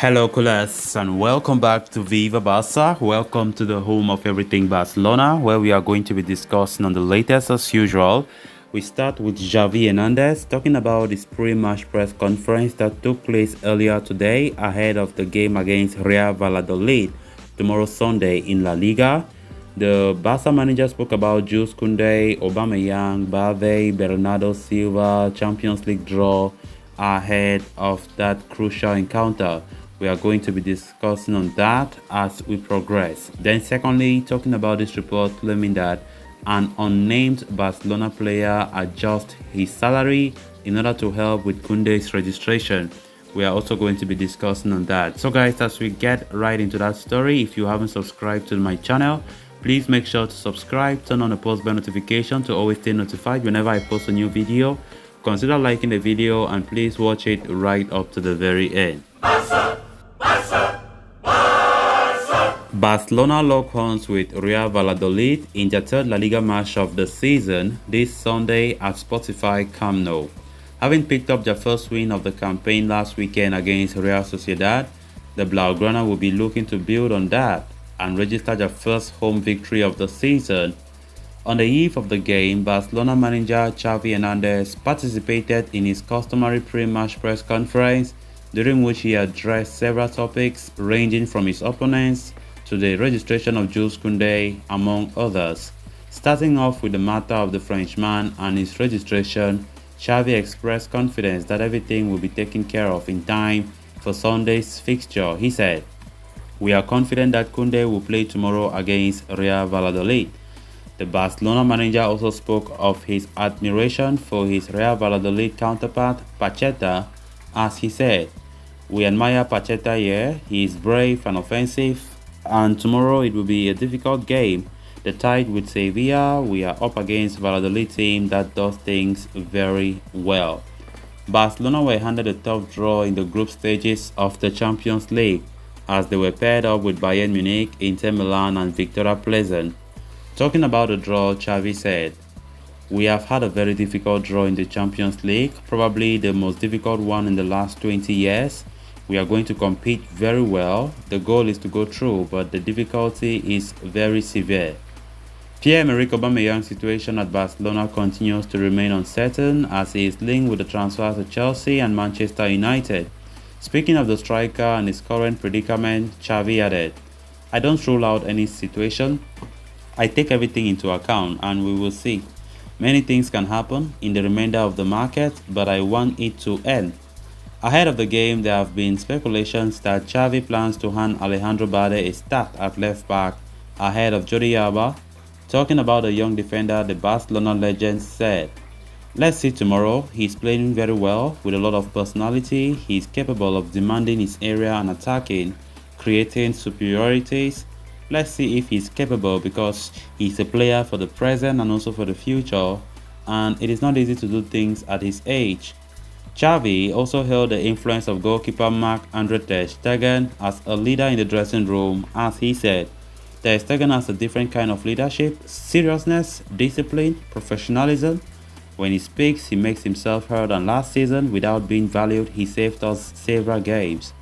Hello, Coolers, and welcome back to Viva Barca. Welcome to the home of everything Barcelona, where we are going to be discussing on the latest as usual. We start with Xavi Hernandez talking about his pre-match press conference that took place earlier today ahead of the game against Real Valladolid tomorrow Sunday in La Liga. The Barca manager spoke about Jules Kounde, Aubameyang, Bave, Bernardo Silva, Champions League draw ahead of that crucial encounter. We are going to be discussing on that as we progress. Then secondly, talking about this report claiming that an unnamed Barcelona player adjusts his salary in order to help with Kounde's registration. We are also going to be discussing on that. So guys, as we get right into that story, if you haven't subscribed to my channel, please make sure to subscribe, turn on the post bell notification to always stay notified whenever I post a new video. Consider liking the video and please watch it right up to the very end. Barcelona lock horns with Real Valladolid in their third La Liga match of the season this Sunday at Spotify Camp Nou. Having picked up their first win of the campaign last weekend against Real Sociedad, the Blaugrana will be looking to build on that and register their first home victory of the season. On the eve of the game, Barcelona manager Xavi Hernandez participated in his customary pre-match press conference, during which he addressed several topics ranging from his opponents to the registration of Jules Kounde, among others. Starting off with the matter of the Frenchman and his registration, Xavi expressed confidence that everything will be taken care of in time for Sunday's fixture. He said, "We are confident that Kounde will play tomorrow against Real Valladolid." The Barcelona manager also spoke of his admiration for his Real Valladolid counterpart, Pacheta, as he said, "We admire Pacheta here, he is brave and offensive, and tomorrow it will be a difficult game. The tied with Sevilla, we are up against Valladolid team that does things very well." Barcelona were handed a tough draw in the group stages of the Champions League as they were paired up with Bayern Munich, Inter Milan and Victoria Pleasant. Talking about the draw, Xavi said, "We have had a very difficult draw in the Champions League, probably the most difficult one in the last 20 years. We are going to compete very well. The goal is to go through, but the difficulty is very severe." Pierre-Emerick Aubameyang's situation at Barcelona continues to remain uncertain as he is linked with the transfer to Chelsea and Manchester United. Speaking of the striker and his current predicament, Xavi added, "I don't rule out any situation. I take everything into account and we will see. Many things can happen in the remainder of the market, but I want it to end." Ahead of the game, there have been speculations that Xavi plans to hand Alejandro Balde a start at left back ahead of Jordi Alba. Talking about the young defender, the Barcelona legend said, "Let's see tomorrow. He's playing very well with a lot of personality. He's capable of demanding his area and attacking, creating superiorities. Let's see if he's capable because he's a player for the present and also for the future, and it is not easy to do things at his age." Xavi also held the influence of goalkeeper Marc-Andre ter Stegen as a leader in the dressing room as he said, "Ter Stegen has a different kind of leadership, seriousness, discipline, professionalism. When he speaks, he makes himself heard, and last season, without being valued, he saved us several games."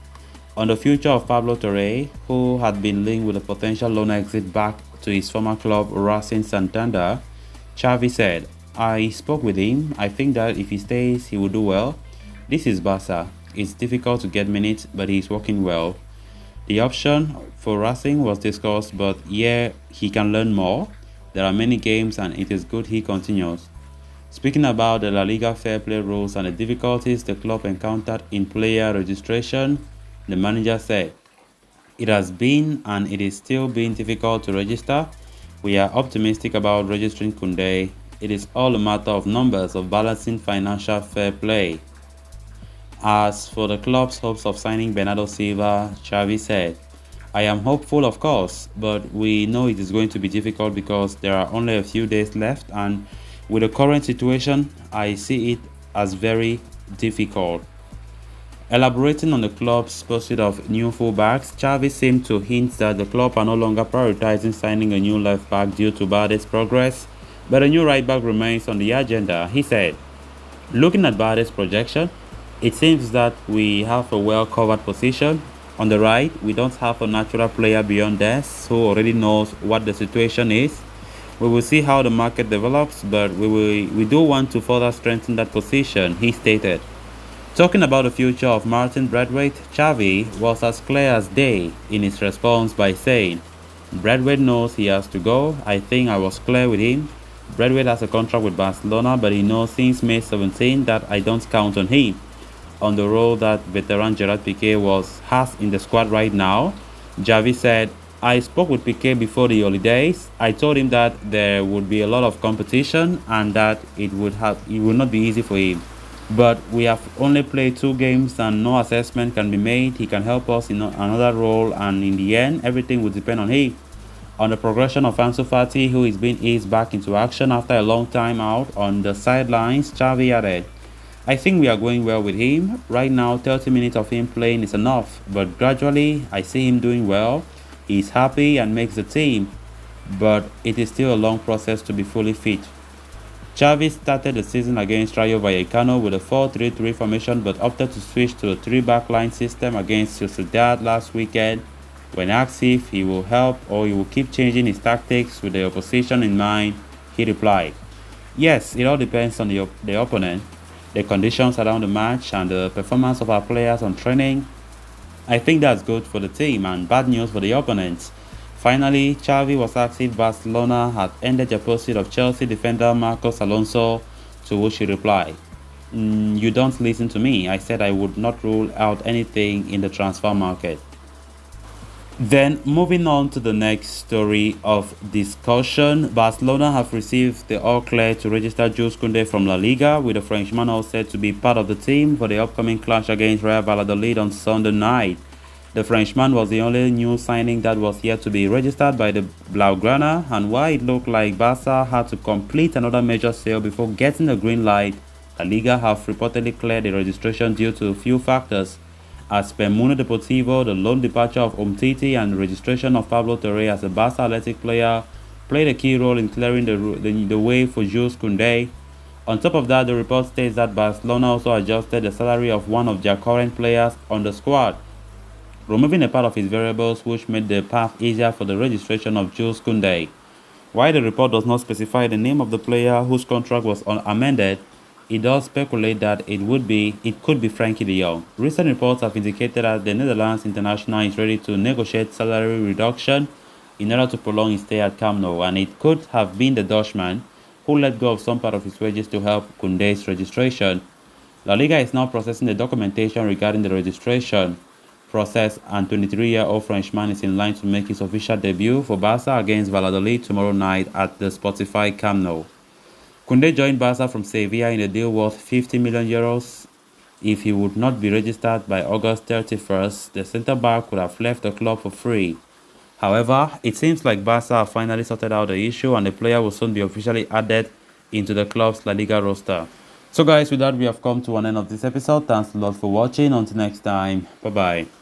On the future of Pablo Torre, who had been linked with a potential loan exit back to his former club Racing Santander, Xavi said, "I spoke with him. I think that if he stays, he will do well. This is Barca. It's difficult to get minutes, but he's working well. The option for Racing was discussed, but yeah, he can learn more. There are many games and it is good he continues." Speaking about the La Liga fair play rules and the difficulties the club encountered in player registration, the manager said, "It has been and it is still being difficult to register. We are optimistic about registering Kounde. It is all a matter of numbers of balancing financial fair play." As for the club's hopes of signing Bernardo Silva, Xavi said, "I am hopeful of course, but we know it is going to be difficult because there are only a few days left, and with the current situation, I see it as very difficult." Elaborating on the club's pursuit of new fullbacks, Xavi seemed to hint that the club are no longer prioritizing signing a new left back due to Balde's progress, but a new right back remains on the agenda. He said, "Looking at Balde's projection, it seems that we have a well-covered position On the right, we don't have a natural player beyond this who already knows what the situation is. We will see how the market develops, but we do want to further strengthen that position, he stated. Talking about the future of Martin Braithwaite, Xavi was as clear as day in his response by saying, "Braithwaite knows he has to go. I think I was clear with him. Braithwaite has a contract with Barcelona, but he knows since May 17 that I don't count on him. On the role that veteran Gerard Piqué has in the squad right now," Xavi said, "I spoke with Piqué before the holidays. I told him that there would be a lot of competition and that it would not be easy for him. But we have only played 2 games and no assessment can be made. He can help us in another role, and in the end, everything will depend on him." On the progression of Ansu Fati, who is being eased back into action after a long time out on the sidelines, Xavi added, "I think we are going well with him. Right now, 30 minutes of him playing is enough, but gradually, I see him doing well. He's happy and makes the team, but it is still a long process to be fully fit." Xavi started the season against Rayo Vallecano with a 4-3-3 formation, but opted to switch to a 3-back-line system against Sociedad last weekend. When asked if he will help or he will keep changing his tactics with the opposition in mind, he replied, "Yes, it all depends on the opponent, the conditions around the match, and the performance of our players on training. I think that's good for the team and bad news for the opponents." Finally, Xavi was asked if Barcelona had ended the pursuit of Chelsea defender Marcos Alonso, to which he replied, "You don't listen to me. I said I would not rule out anything in the transfer market." Then, moving on to the next story of discussion, Barcelona have received the all-clear to register Jules Kounde from La Liga, with the Frenchman all set to be part of the team for the upcoming clash against Real Valladolid on Sunday night. The Frenchman was the only new signing that was yet to be registered by the Blaugrana, and while it looked like Barca had to complete another major sale before getting the green light, La Liga have reportedly cleared the registration due to a few factors. As per Mundo Deportivo, the loan departure of Umtiti and the registration of Pablo Torre as a Barca Athletic player played a key role in clearing the way for Jules Kounde. On top of that, the report states that Barcelona also adjusted the salary of one of their current players on the squad, removing a part of his variables, which made the path easier for the registration of Jules Kounde. While the report does not specify the name of the player whose contract was amended, it does speculate that it could be Frankie de Jong. Recent reports have indicated that the Netherlands international is ready to negotiate salary reduction in order to prolong his stay at Camp Nou, and it could have been the Dutchman who let go of some part of his wages to help Kounde's registration. La Liga is now processing the documentation regarding the registration process, and 23-year-old Frenchman is in line to make his official debut for Barca against Valladolid tomorrow night at the Spotify Camp Nou. Kounde joined Barca from Sevilla in a deal worth €50 million. If he would not be registered by August 31st, the centre-back would have left the club for free. However, it seems like Barca have finally sorted out the issue, and the player will soon be officially added into the club's La Liga roster. So guys, with that, we have come to an end of this episode. Thanks a lot for watching. Until next time, bye-bye.